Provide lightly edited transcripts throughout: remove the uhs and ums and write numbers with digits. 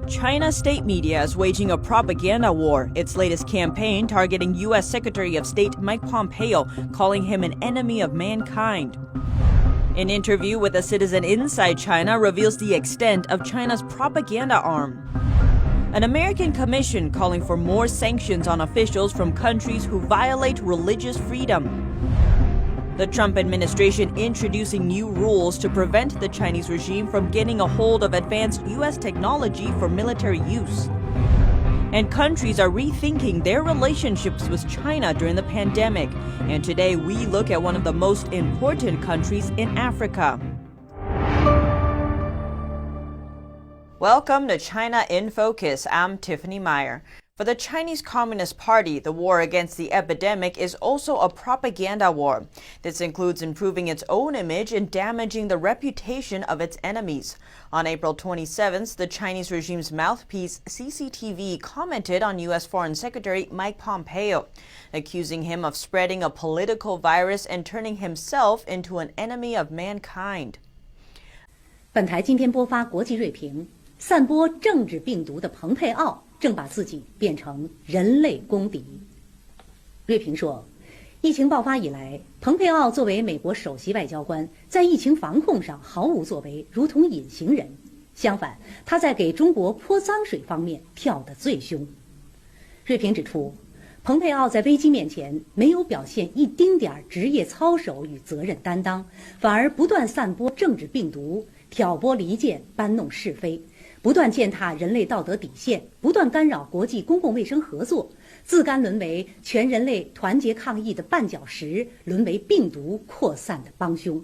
China's state media is waging a propaganda war, its latest campaign targeting U.S. Secretary of State Mike Pompeo, calling him an enemy of mankind. An interview with a citizen inside China reveals the extent of China's propaganda arm. An American commission calling for more sanctions on officials from countries who violate religious freedom. The Trump administration introducing new rules to prevent the Chinese regime from getting a hold of advanced U.S. technology for military use. And countries are rethinking their relationships with China during the pandemic. And today we look at one of the most important countries in Africa. Welcome to China in Focus. I'm Tiffany Meyer. For the Chinese Communist Party, the war against the epidemic is also a propaganda war. This includes improving its own image and damaging the reputation of its enemies. On April 27th, the Chinese regime's mouthpiece, CCTV, commented on U.S. Foreign Secretary Mike Pompeo, accusing him of spreading a political virus and turning himself into an enemy of mankind. 本台今天播发国际锐评，散播政治病毒的蓬佩奥正把自己变成人类公敌。瑞平说，疫情爆发以来，蓬佩奥作为美国首席外交官，在疫情防控上毫无作为，如同隐形人。相反，他在给中国泼脏水方面跳得最凶。瑞平指出，蓬佩奥在危机面前没有表现一丁点儿职业操守与责任担当，反而不断散播政治病毒，挑拨离间，搬弄是非。不断践踏人类道德底线，不断干扰国际公共卫生合作，自甘沦为全人类团结抗疫的绊脚石，沦为病毒扩散的帮凶。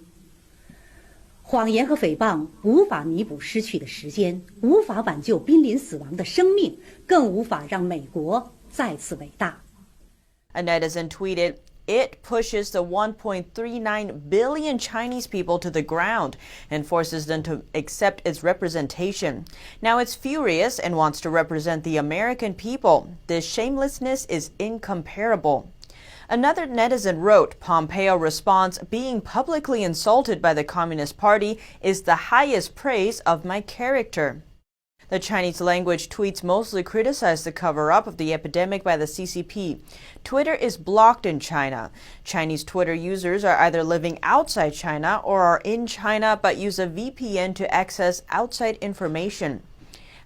谎言和诽谤无法弥补失去的时间，无法挽救濒临死亡的生命，更无法让美国再次伟大。A netizen tweeted, "It pushes the 1.39 billion Chinese people to the ground and forces them to accept its representation. Now it's furious and wants to represent the American people. This shamelessness is incomparable." Another netizen wrote, Pompeo responds, "Being publicly insulted by the Communist Party is the highest praise of my character." The Chinese language tweets mostly criticize the cover-up of the epidemic by the CCP. Twitter is blocked in China. Chinese Twitter users are either living outside China or are in China but use a VPN to access outside information.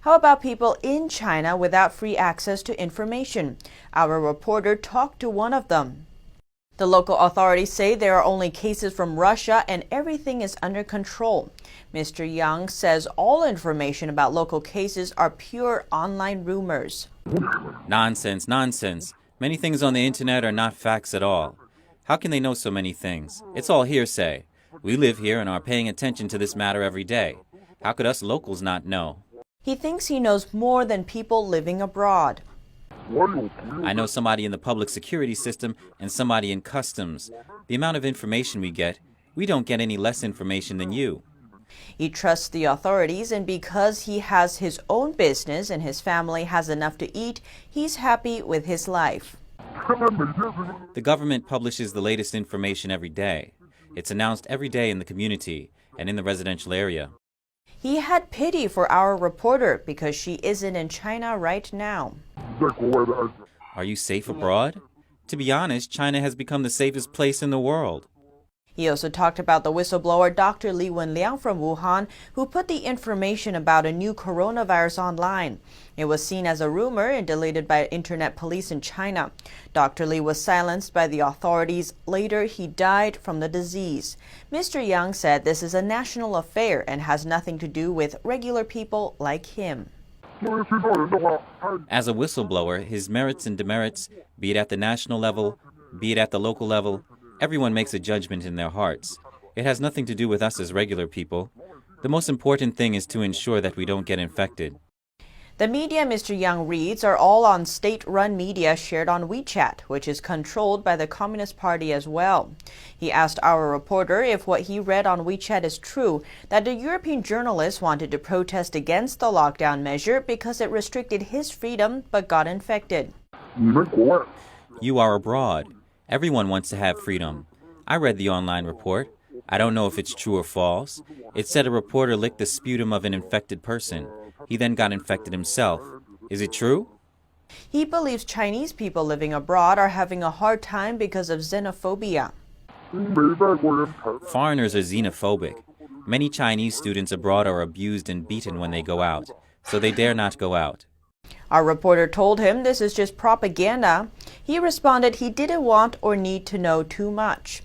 How about people in China without free access to information? Our reporter talked to one of them. The local authorities say there are only cases from Russia and everything is under control. Mr. Yang says all information about local cases are pure online rumors. Nonsense, nonsense. Many things on the internet are not facts at all. How can they know so many things? It's all hearsay. We live here and are paying attention to this matter every day. How could us locals not know? He thinks he knows more than people living abroad. I know somebody in the public security system and somebody in customs. The amount of information we get, we don't get any less information than you. He trusts the authorities, and because he has his own business and his family has enough to eat, he's happy with his life. The government publishes the latest information every day. It's announced every day in the community and in the residential area. He had pity for our reporter because she isn't in China right now. Are you safe abroad? To be honest, China has become the safest place in the world. He also talked about the whistleblower Dr. Li Wenliang from Wuhan, who put the information about a new coronavirus online. It was seen as a rumor and deleted by internet police in China. Dr. Li was silenced by the authorities. Later, he died from the disease. Mr. Yang said this is a national affair and has nothing to do with regular people like him. As a whistleblower, his merits and demerits, be it at the national level, be it at the local level, everyone makes a judgment in their hearts. It has nothing to do with us as regular people. The most important thing is to ensure that we don't get infected. The media Mr. Yang reads are all on state-run media shared on WeChat, which is controlled by the Communist Party as well. He asked our reporter if what he read on WeChat is true, that a European journalist wanted to protest against the lockdown measure because it restricted his freedom but got infected. You are abroad. Everyone wants to have freedom. I read the online report. I don't know if it's true or false. It said a reporter licked the sputum of an infected person. He then got infected himself. Is it true? He believes Chinese people living abroad are having a hard time because of xenophobia. Foreigners are xenophobic. Many Chinese students abroad are abused and beaten when they go out, so they dare not go out. Our reporter told him this is just propaganda. He responded he didn't want or need to know too much.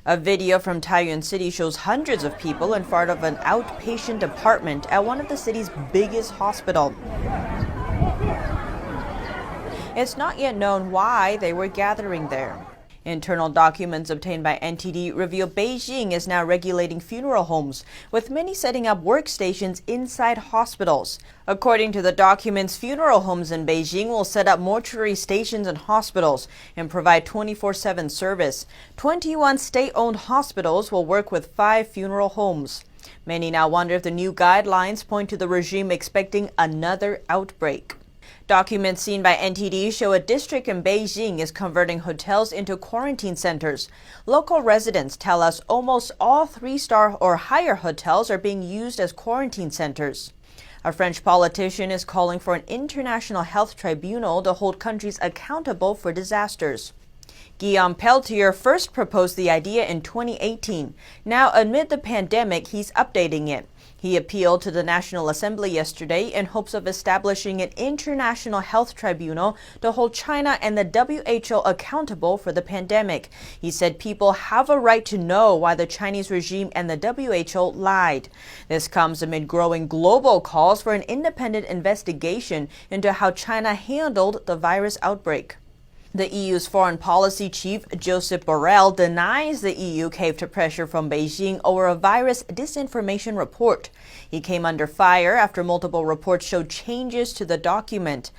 A video from Taiyuan City shows hundreds of people in front of an outpatient department at one of the city's biggest hospitals. It's not yet known why they were gathering there. Internal documents obtained by NTD reveal Beijing is now regulating funeral homes, with many setting up workstations inside hospitals. According to the documents, funeral homes in Beijing will set up mortuary stations in hospitals and provide 24/7 service. 21 state-owned hospitals will work with 5 funeral homes. Many now wonder if the new guidelines point to the regime expecting another outbreak. Documents seen by NTD show a district in Beijing is converting hotels into quarantine centers. Local residents tell us almost all 3-star or higher hotels are being used as quarantine centers. A French politician is calling for an international health tribunal to hold countries accountable for disasters. Guillaume Peltier first proposed the idea in 2018. Now, amid the pandemic, he's updating it. He appealed to the National Assembly yesterday in hopes of establishing an international health tribunal to hold China and the WHO accountable for the pandemic. He said people have a right to know why the Chinese regime and the WHO lied. This comes amid growing global calls for an independent investigation into how China handled the virus outbreak. The EU's foreign policy chief, Josep Borrell, denies the EU caved to pressure from Beijing over a virus disinformation report. He came under fire after multiple reports showed changes to the document.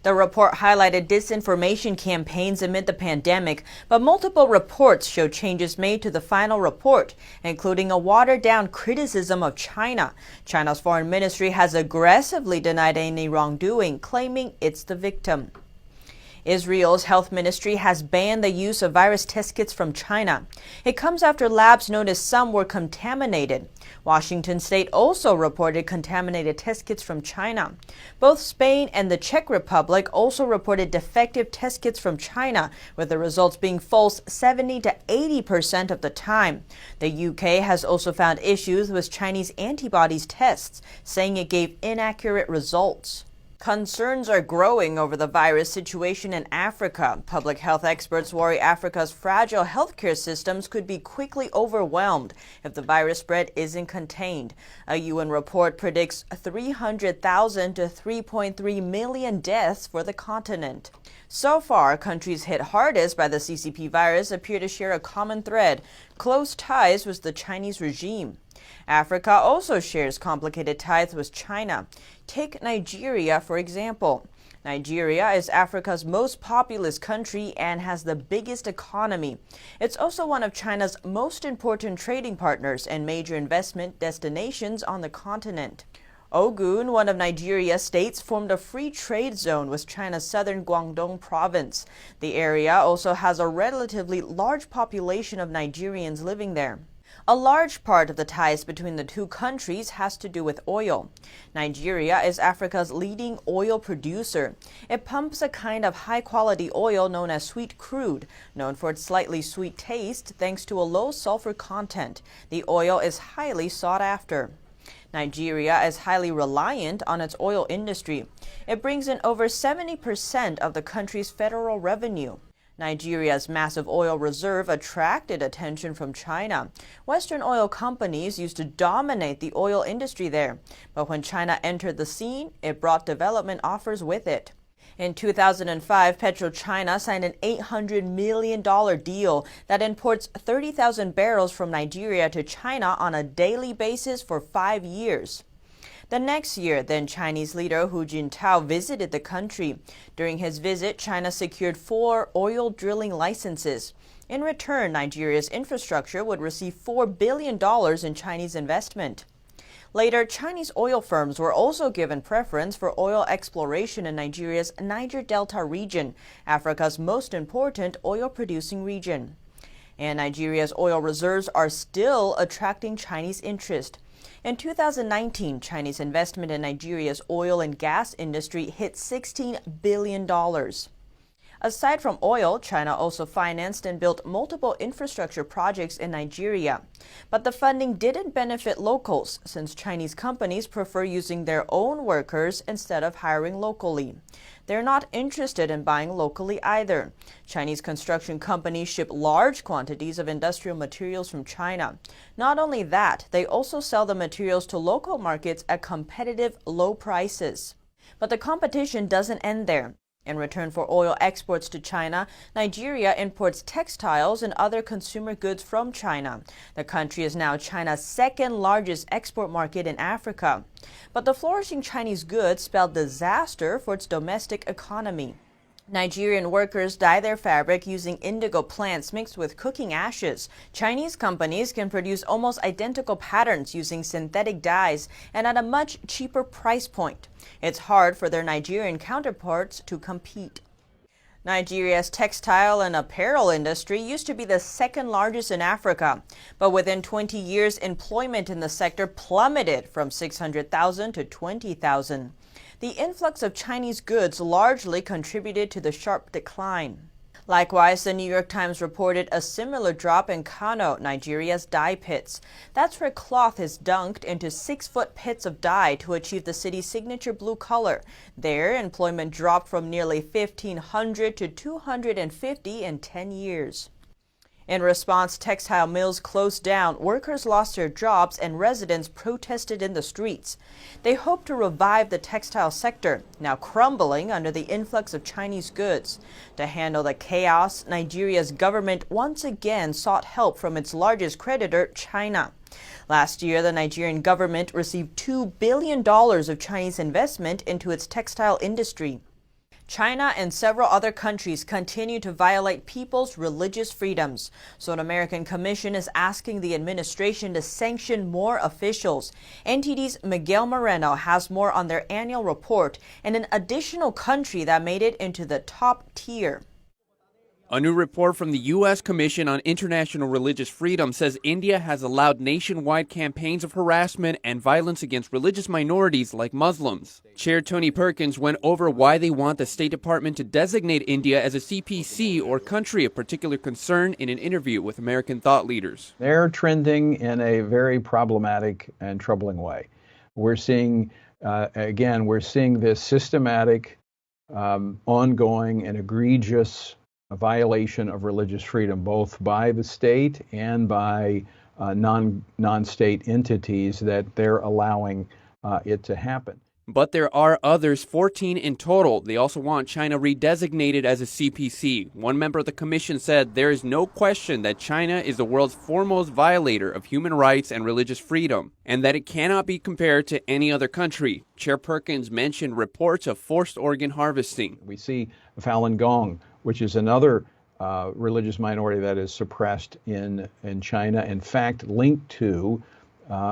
The report highlighted disinformation campaigns amid the pandemic, but multiple reports showed changes made to the final report, including a watered-down criticism of China. China's foreign ministry has aggressively denied any wrongdoing, claiming it's the victim. Israel's health ministry has banned the use of virus test kits from China. It comes after labs noticed some were contaminated. Washington state also reported contaminated test kits from China. Both Spain and the Czech Republic also reported defective test kits from China, with the results being false 70 to 80% of the time. The UK has also found issues with Chinese antibodies tests, saying it gave inaccurate results. Concerns are growing over the virus situation in Africa. Public health experts worry Africa's fragile healthcare systems could be quickly overwhelmed if the virus spread isn't contained. A UN report predicts 300,000 to 3.3 million deaths for the continent. So far, countries hit hardest by the CCP virus appear to share a common thread: close ties with the Chinese regime. Africa also shares complicated ties with China. Take Nigeria, for example. Nigeria is Africa's most populous country and has the biggest economy. It's also one of China's most important trading partners and major investment destinations on the continent. Ogun, one of Nigeria's states, formed a free trade zone with China's southern Guangdong province. The area also has a relatively large population of Nigerians living there. A large part of the ties between the two countries has to do with oil. Nigeria is Africa's leading oil producer. It pumps a kind of high-quality oil known as sweet crude, known for its slightly sweet taste thanks to a low sulfur content. The oil is highly sought after. Nigeria is highly reliant on its oil industry. It brings in over 70% of the country's federal revenue. Nigeria's massive oil reserve attracted attention from China. Western oil companies used to dominate the oil industry there, but when China entered the scene, it brought development offers with it. In 2005, PetroChina signed an $800 million deal that imports 30,000 barrels from Nigeria to China on a daily basis for 5 years. The next year, then Chinese leader Hu Jintao visited the country. During his visit, China secured 4 oil drilling licenses. In return, Nigeria's infrastructure would receive $4 billion in Chinese investment. Later, Chinese oil firms were also given preference for oil exploration in Nigeria's Niger Delta region, Africa's most important oil-producing region. And Nigeria's oil reserves are still attracting Chinese interest. In 2019, Chinese investment in Nigeria's oil and gas industry hit $16 billion. Aside from oil, China also financed and built multiple infrastructure projects in Nigeria. But the funding didn't benefit locals, since Chinese companies prefer using their own workers instead of hiring locally. They're not interested in buying locally either. Chinese construction companies ship large quantities of industrial materials from China. Not only that, they also sell the materials to local markets at competitive, low prices. But the competition doesn't end there. In return for oil exports to China, Nigeria imports textiles and other consumer goods from China. The country is now China's second largest export market in Africa. But the flourishing Chinese goods spelled disaster for its domestic economy. Nigerian workers dye their fabric using indigo plants mixed with cooking ashes. Chinese companies can produce almost identical patterns using synthetic dyes and at a much cheaper price point. It's hard for their Nigerian counterparts to compete. Nigeria's textile and apparel industry used to be the second largest in Africa, but within 20 years, employment in the sector plummeted from 600,000 to 20,000. The influx of Chinese goods largely contributed to the sharp decline. Likewise, the New York Times reported a similar drop in Kano, Nigeria's dye pits. That's where cloth is dunked into 6-foot pits of dye to achieve the city's signature blue color. There, employment dropped from nearly 1,500 to 250 in 10 years. In response, textile mills closed down, workers lost their jobs, and residents protested in the streets. They hoped to revive the textile sector, now crumbling under the influx of Chinese goods. To handle the chaos, Nigeria's government once again sought help from its largest creditor, China. Last year, the Nigerian government received $2 billion of Chinese investment into its textile industry. China and several other countries continue to violate people's religious freedoms. So an American commission is asking the administration to sanction more officials. NTD's Miguel Moreno has more on their annual report and an additional country that made it into the top tier. A new report from the U.S. Commission on International Religious Freedom says India has allowed nationwide campaigns of harassment and violence against religious minorities like Muslims. Chair Tony Perkins went over why they want the State Department to designate India as a CPC or country of particular concern in an interview with American thought leaders. They're trending in a very problematic and troubling way. We're seeing, we're seeing this systematic, ongoing and egregious violation of religious freedom, both by the state and by non-state entities, that they're allowing it to happen. But there are others, 14 in total. They also want China redesignated as a CPC. One member of the commission said there is no question that China is the world's foremost violator of human rights and religious freedom, and that it cannot be compared to any other country. Chair Perkins mentioned reports of forced organ harvesting. We see Falun Gong, which is another religious minority that is suppressed in China, in fact linked to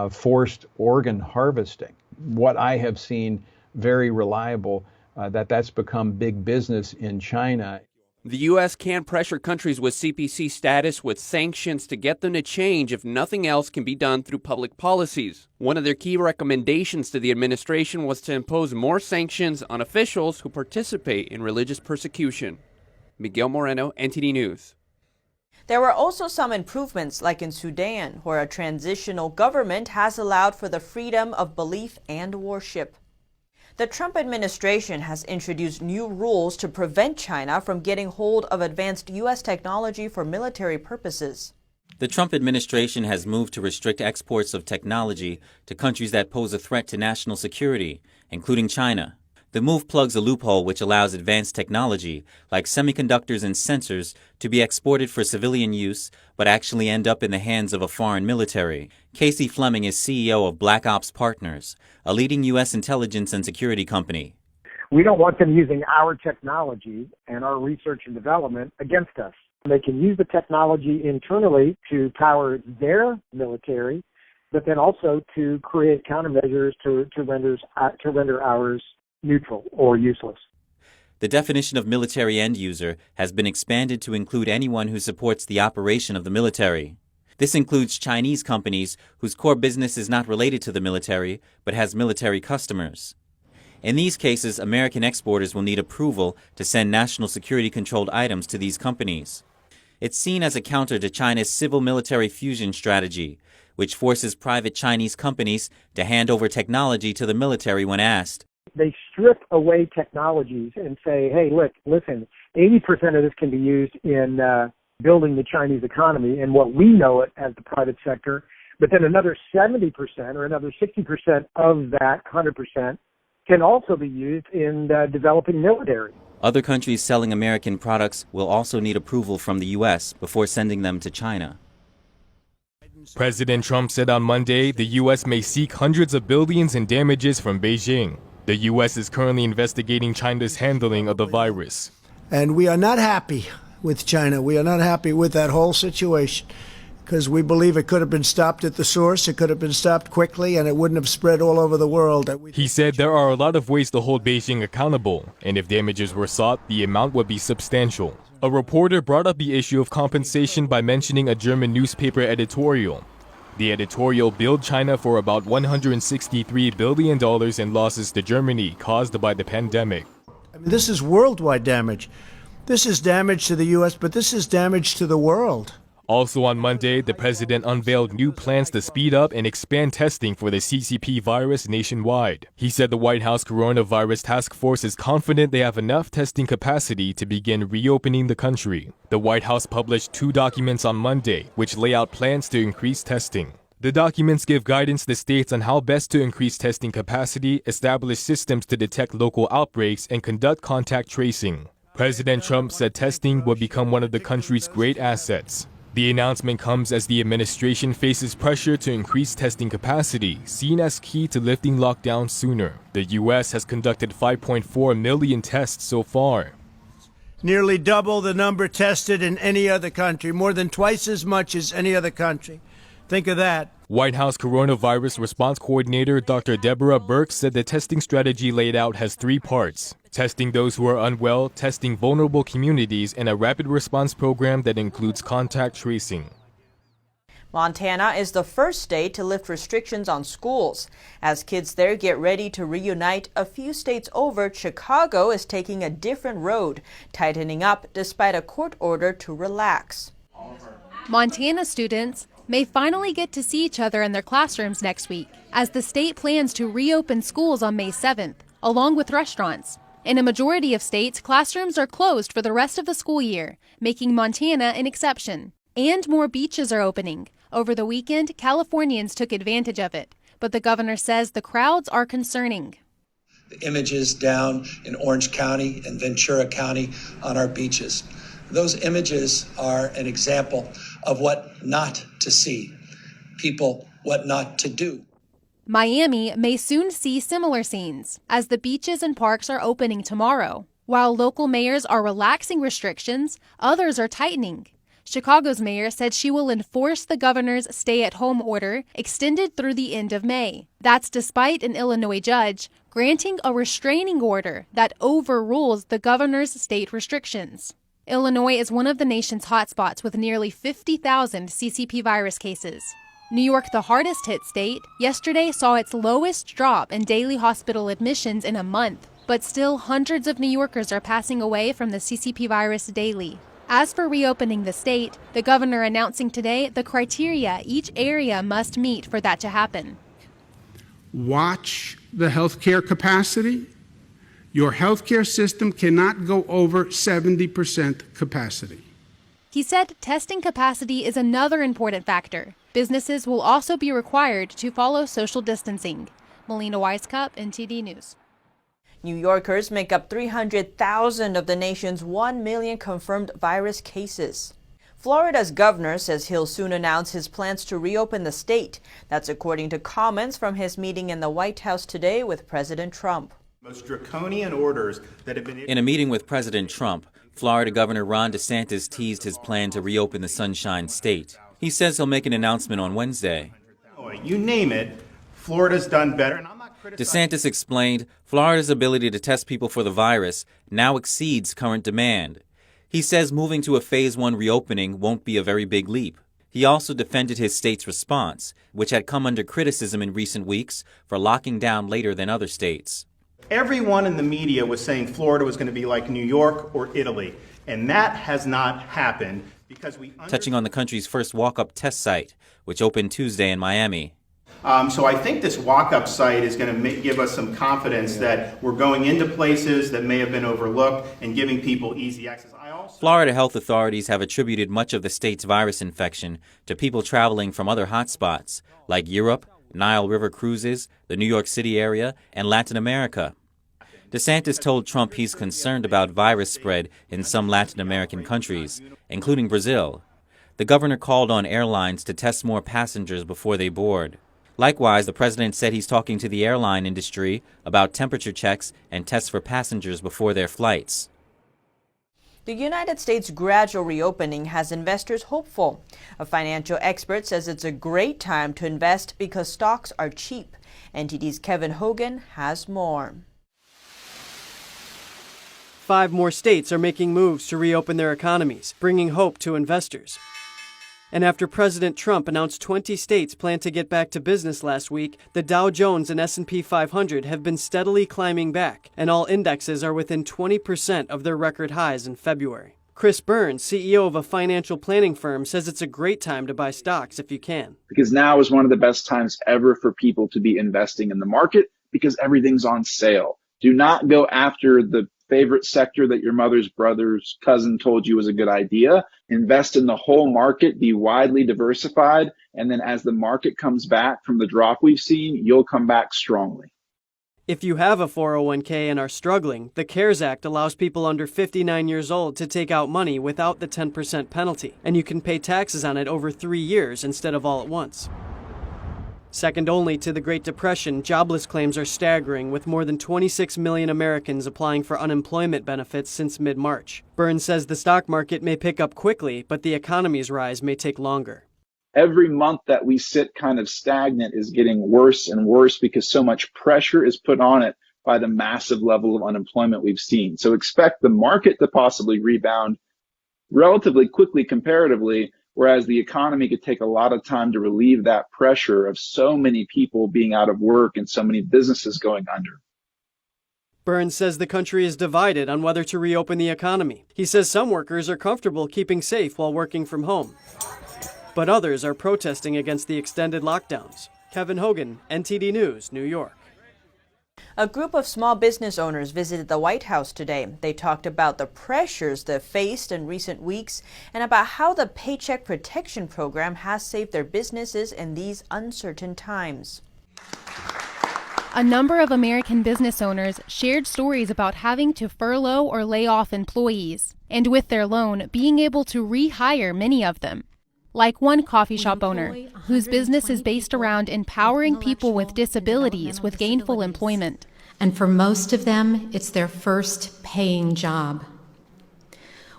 forced organ harvesting. What I have seen very reliable, that's become big business in China. The U.S. can pressure countries with CPC status with sanctions to get them to change if nothing else can be done through public policies. One of their key recommendations to the administration was to impose more sanctions on officials who participate in religious persecution. Miguel Moreno, NTD News. There were also some improvements, like in Sudan, where a transitional government has allowed for the freedom of belief and worship. The Trump administration has introduced new rules to prevent China from getting hold of advanced U.S. technology for military purposes. The Trump administration has moved to restrict exports of technology to countries that pose a threat to national security, including China. The move plugs a loophole which allows advanced technology, like semiconductors and sensors, to be exported for civilian use, but actually end up in the hands of a foreign military. Casey Fleming is CEO of Black Ops Partners, a leading U.S. intelligence and security company. We don't want them using our technology and our research and development against us. They can use the technology internally to power their military, but then also to create countermeasures to render ours neutral or useless. The definition of military end user has been expanded to include anyone who supports the operation of the military. This includes Chinese companies whose core business is not related to the military, but has military customers. In these cases, American exporters will need approval to send national security-controlled items to these companies. It's seen as a counter to China's civil-military fusion strategy, which forces private Chinese companies to hand over technology to the military when asked. They strip away technologies and say, hey, look, listen, 80% of this can be used in building the Chinese economy and what we know it as the private sector, but then another 70% or another 60% of that 100% can also be used in developing military. Other countries selling American products will also need approval from the U.S. before sending them to China. President Trump said on Monday the U.S. may seek hundreds of billions in damages from Beijing. The U.S. is currently investigating China's handling of the virus. And we are not happy with China. We are not happy with that whole situation because we believe it could have been stopped at the source, it could have been stopped quickly, and it wouldn't have spread all over the world. He said there are a lot of ways to hold Beijing accountable, and if damages were sought, the amount would be substantial. A reporter brought up the issue of compensation by mentioning a German newspaper editorial. The editorial billed China for about $163 billion in losses to Germany caused by the pandemic. I mean, this is worldwide damage. This is damage to the U.S., but this is damage to the world. Also on Monday, the president unveiled new plans to speed up and expand testing for the CCP virus nationwide. He said the White House Coronavirus Task Force is confident they have enough testing capacity to begin reopening the country. The White House published 2 documents on Monday, which lay out plans to increase testing. The documents give guidance to states on how best to increase testing capacity, establish systems to detect local outbreaks, and conduct contact tracing. President Trump said testing would become one of the country's great assets. The announcement comes as the administration faces pressure to increase testing capacity, seen as key to lifting lockdowns sooner. The U.S. has conducted 5.4 million tests so far. Nearly double the number tested in any other country, more than twice as much as any other country. Think of that. White House Coronavirus Response Coordinator Dr. Deborah Birx said the testing strategy laid out has 3 parts: testing those who are unwell, testing vulnerable communities, and a rapid response program that includes contact tracing. Montana is the first state to lift restrictions on schools. As kids there get ready to reunite, a few states over, Chicago is taking a different road, tightening up despite a court order to relax. Montana students may finally get to see each other in their classrooms next week, as the state plans to reopen schools on May 7th, along with restaurants. In a majority of states, classrooms are closed for the rest of the school year, making Montana an exception. And more beaches are opening. Over the weekend, Californians took advantage of it, but the governor says the crowds are concerning. The images down in Orange County and Ventura County on our beaches. Those images are an example of what not to see, people what not to do. Miami may soon see similar scenes, as the beaches and parks are opening tomorrow. While local mayors are relaxing restrictions, others are tightening. Chicago's mayor said she will enforce the governor's stay-at-home order extended through the end of May. That's despite an Illinois judge granting a restraining order that overrules the governor's state restrictions. Illinois is one of the nation's hotspots with nearly 50,000 CCP virus cases. New York, the hardest hit state, yesterday saw its lowest drop in daily hospital admissions in a month, but still hundreds of New Yorkers are passing away from the CCP virus daily. As for reopening the state, the governor announcing today the criteria each area must meet for that to happen. Watch the healthcare capacity. Your healthcare system cannot go over 70% capacity. He said testing capacity is another important factor. Businesses will also be required to follow social distancing. Melina Weisskopf, NTD News. New Yorkers make up 300,000 of the nation's 1 million confirmed virus cases. Florida's governor says he'll soon announce his plans to reopen the state. That's according to comments from his meeting in the White House today with President Trump. Most draconian orders that have been... In a meeting with President Trump, Florida Governor Ron DeSantis teased his plan to reopen the Sunshine State. He says he'll make an announcement on Wednesday. You name it, Florida's done better. And I'm not criticizing... DeSantis explained Florida's ability to test people for the virus now exceeds current demand. He says moving to a Phase 1 reopening won't be a very big leap. He also defended his state's response, which had come under criticism in recent weeks for locking down later than other states. Everyone in the media was saying Florida was going to be like New York or Italy, and that has not happened because touching on the country's first walk-up test site, which opened Tuesday in Miami. So I think this walk-up site is going to give us some confidence that we're going into places that may have been overlooked and giving people easy access. Florida health authorities have attributed much of the state's virus infection to people traveling from other hotspots like Europe, Nile River cruises, the New York City area, and Latin America. DeSantis told Trump he's concerned about virus spread in some Latin American countries, including Brazil. The governor called on airlines to test more passengers before they board. Likewise, the president said he's talking to the airline industry about temperature checks and tests for passengers before their flights. The United States' gradual reopening has investors hopeful. A financial expert says it's a great time to invest because stocks are cheap. NTD's Kevin Hogan has more. 5 more states are making moves to reopen their economies, bringing hope to investors. And after President Trump announced 20 states plan to get back to business last week, the Dow Jones and S&P 500 have been steadily climbing back, and all indexes are within 20% of their record highs in February. Chris Burns, CEO of a financial planning firm, says it's a great time to buy stocks if you can. Because now is one of the best times ever for people to be investing in the market because everything's on sale. Do not go after the favorite sector that your mother's brother's cousin told you was a good idea. Invest in the whole market, be widely diversified, and then as the market comes back from the drop we've seen, you'll come back strongly. If you have a 401k and are struggling, the CARES Act allows people under 59 years old to take out money without the 10% penalty, and you can pay taxes on it over 3 years instead of all at once. Second only to the Great Depression, jobless claims are staggering, with more than 26 million Americans applying for unemployment benefits since mid-March. Burns says the stock market may pick up quickly, but the economy's rise may take longer. Every month that we sit kind of stagnant is getting worse and worse because so much pressure is put on it by the massive level of unemployment we've seen. So expect the market to possibly rebound relatively quickly comparatively, whereas the economy could take a lot of time to relieve that pressure of so many people being out of work and so many businesses going under. Burns says the country is divided on whether to reopen the economy. He says some workers are comfortable keeping safe while working from home, but others are protesting against the extended lockdowns. Kevin Hogan, NTD News, New York. A group of small business owners visited the White House today. They talked about the pressures they've faced in recent weeks and about how the Paycheck Protection Program has saved their businesses in these uncertain times. A number of American business owners shared stories about having to furlough or lay off employees, and with their loan, being able to rehire many of them. Like one coffee shop owner, whose business is based around empowering people with disabilities with gainful employment. And for most of them, it's their first paying job,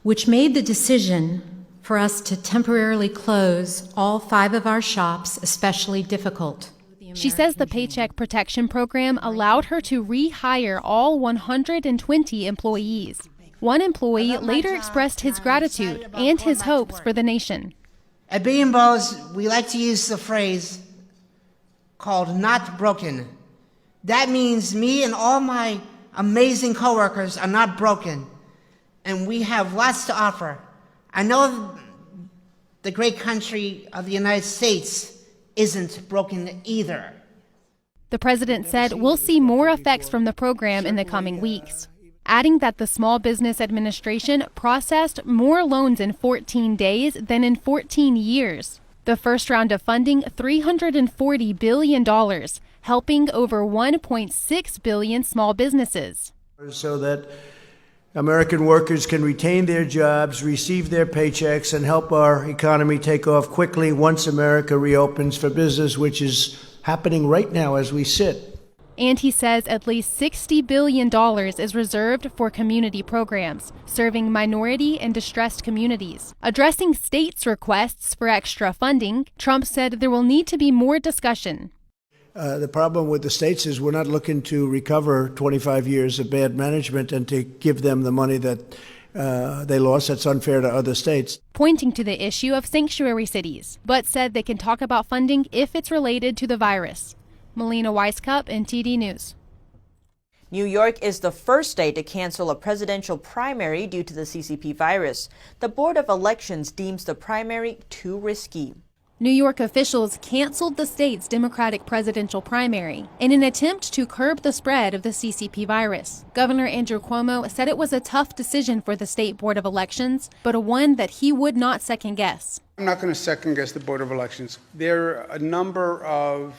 which made the decision for us to temporarily close all 5 of our shops especially difficult. She says the Paycheck Protection Program allowed her to rehire all 120 employees. One employee later expressed his gratitude and his hopes for the nation. At B&Bo's, we like to use the phrase called not broken. That means me and all my amazing coworkers are not broken, and we have lots to offer. I know the great country of the United States isn't broken either. The president said we'll see more effects from the program in the coming weeks, adding that the Small Business Administration processed more loans in 14 days than in 14 years. The first round of funding, $340 billion, helping over 1.6 billion small businesses. So that American workers can retain their jobs, receive their paychecks, and help our economy take off quickly once America reopens for business, which is happening right now as we sit. And he says at least $60 billion is reserved for community programs, serving minority and distressed communities. Addressing states' requests for extra funding, Trump said there will need to be more discussion. The problem with the states is we're not looking to recover 25 years of bad management and to give them the money that they lost. That's unfair to other states. Pointing to the issue of sanctuary cities, but said they can talk about funding if it's related to the virus. Melina Weiskup, NTD News. New York is the first state to cancel a presidential primary due to the CCP virus. The Board of Elections deems the primary too risky. New York officials canceled the state's Democratic presidential primary in an attempt to curb the spread of the CCP virus. Governor Andrew Cuomo said it was a tough decision for the state Board of Elections, but a one that he would not second guess. I'm not going to second guess the Board of Elections. There are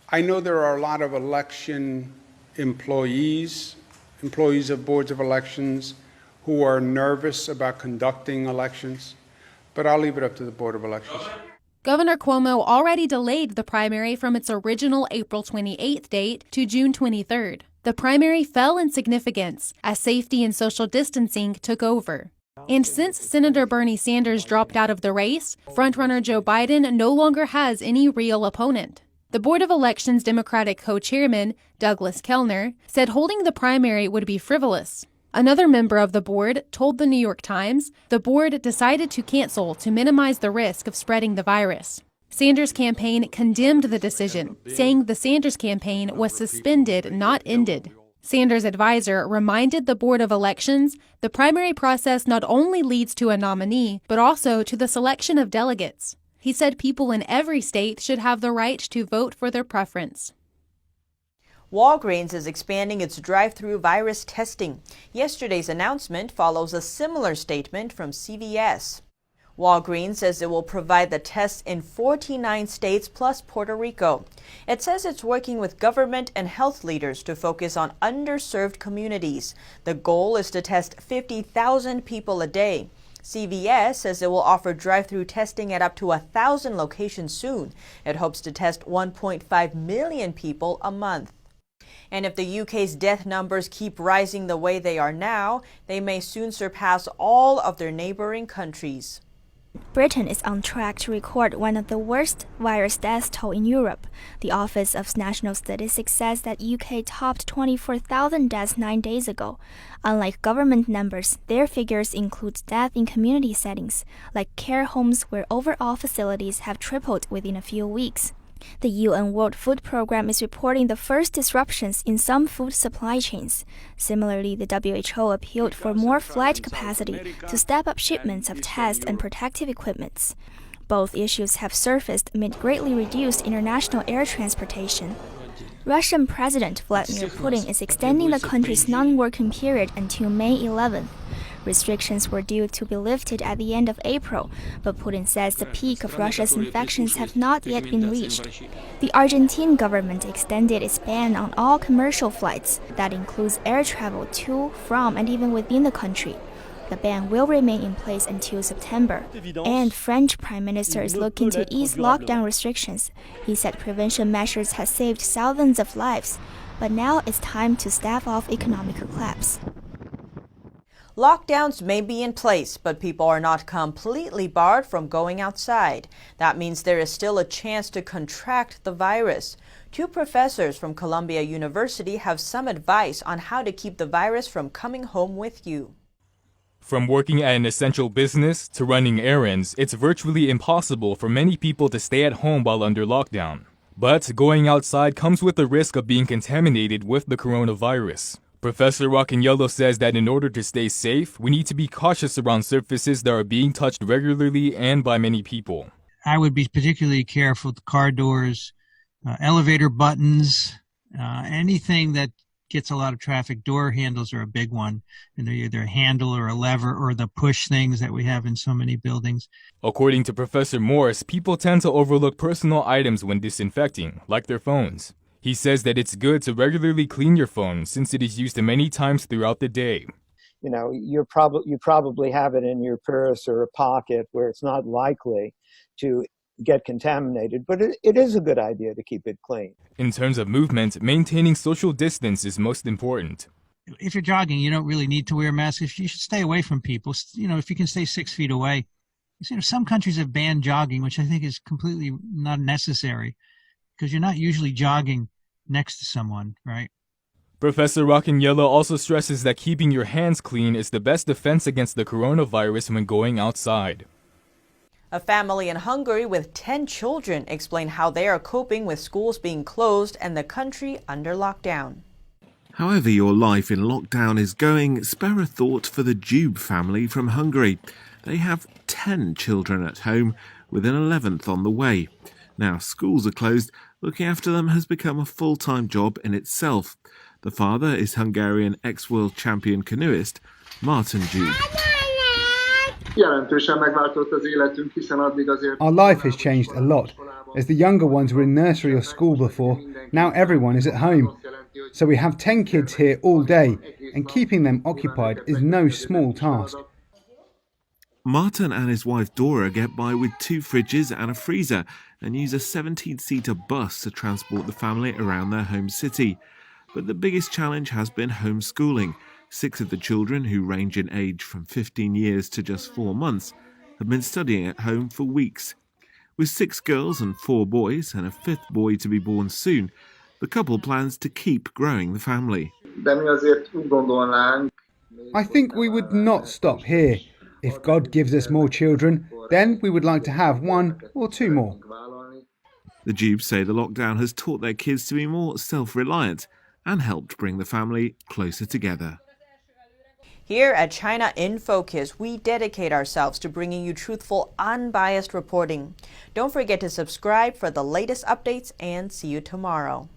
I know there are a lot of election employees of boards of elections who are nervous about conducting elections, but I'll leave it up to the Board of Elections. Governor Cuomo already delayed the primary from its original April 28th date to June 23rd. The primary fell in significance as safety and social distancing took over. And since Senator Bernie Sanders dropped out of the race, frontrunner Joe Biden no longer has any real opponent. The Board of Elections Democratic co-chairman, Douglas Kellner, said holding the primary would be frivolous. Another member of the board told the New York Times the board decided to cancel to minimize the risk of spreading the virus. Sanders' campaign condemned the decision, saying the Sanders campaign was suspended, not ended. Sanders' advisor reminded the Board of Elections the primary process not only leads to a nominee, but also to the selection of delegates. He said people in every state should have the right to vote for their preference. Walgreens is expanding its drive-through virus testing. Yesterday's announcement follows a similar statement from CVS. Walgreens says it will provide the tests in 49 states plus Puerto Rico. It says it's working with government and health leaders to focus on underserved communities. The goal is to test 50,000 people a day. CVS says it will offer drive-through testing at up to 1,000 locations soon. It hopes to test 1.5 million people a month. And if the UK's death numbers keep rising the way they are now, they may soon surpass all of their neighboring countries. Britain is on track to record one of the worst virus death toll in Europe. The Office of National Statistics says that UK topped 24,000 deaths 9 days ago. Unlike government numbers, their figures include death in community settings, like care homes where overall facilities have tripled within a few weeks. The UN World Food Programme is reporting the first disruptions in some food supply chains. Similarly, the WHO appealed for more flight capacity to step up shipments of test and protective equipment. Both issues have surfaced amid greatly reduced international air transportation. Russian President Vladimir Putin is extending the country's non-working period until May 11th. Restrictions were due to be lifted at the end of April, but Putin says the peak of Russia's infections have not yet been reached. The Argentine government extended its ban on all commercial flights. That includes air travel to, from, and even within the country. The ban will remain in place until September. And French Prime Minister is looking to ease lockdown restrictions. He said prevention measures have saved thousands of lives, but now it's time to stave off economic collapse. Lockdowns may be in place, but people are not completely barred from going outside. That means there is still a chance to contract the virus. Two professors from Columbia University have some advice on how to keep the virus from coming home with you. From working at an essential business to running errands, it's virtually impossible for many people to stay at home while under lockdown. But going outside comes with the risk of being contaminated with the coronavirus. Professor Rockaniello says that in order to stay safe, we need to be cautious around surfaces that are being touched regularly and by many people. I would be particularly careful with car doors, elevator buttons, anything that gets a lot of traffic. Door handles are a big one, and they're either a handle or a lever or the push things that we have in so many buildings. According to Professor Morris, people tend to overlook personal items when disinfecting, like their phones. He says that it's good to regularly clean your phone since it is used many times throughout the day. You know, you probably have it in your purse or a pocket where it's not likely to get contaminated, but it is a good idea to keep it clean. In terms of movement, maintaining social distance is most important. If you're jogging, you don't really need to wear a mask. You should stay away from people. You know, if you can stay 6 feet away. You know, some countries have banned jogging, which I think is completely not necessary because you're not usually jogging next to someone, right? Professor Rockinyella also stresses that keeping your hands clean is the best defense against the coronavirus when going outside. A family in Hungary with 10 children explain how they are coping with schools being closed and the country under lockdown. However your life in lockdown is going, spare a thought for the Jube family from Hungary. They have 10 children at home, with an 11th on the way. Now schools are closed, looking after them has become a full-time job in itself. The father is Hungarian ex-world champion canoeist Martin Jube. Our life has changed a lot. As the younger ones were in nursery or school before, now everyone is at home. So we have 10 kids here all day, and keeping them occupied is no small task. Martin and his wife Dora get by with 2 fridges and a freezer and use a 17-seater bus to transport the family around their home city. But the biggest challenge has been homeschooling. 6 of the children, who range in age from 15 years to just 4 months, have been studying at home for weeks. With 6 girls and 4 boys and a 5th boy to be born soon, the couple plans to keep growing the family. I think we would not stop here. If God gives us more children, then we would like to have 1 or 2 more. The Jubes say the lockdown has taught their kids to be more self-reliant and helped bring the family closer together. Here at China in Focus, we dedicate ourselves to bringing you truthful, unbiased reporting. Don't forget to subscribe for the latest updates and see you tomorrow.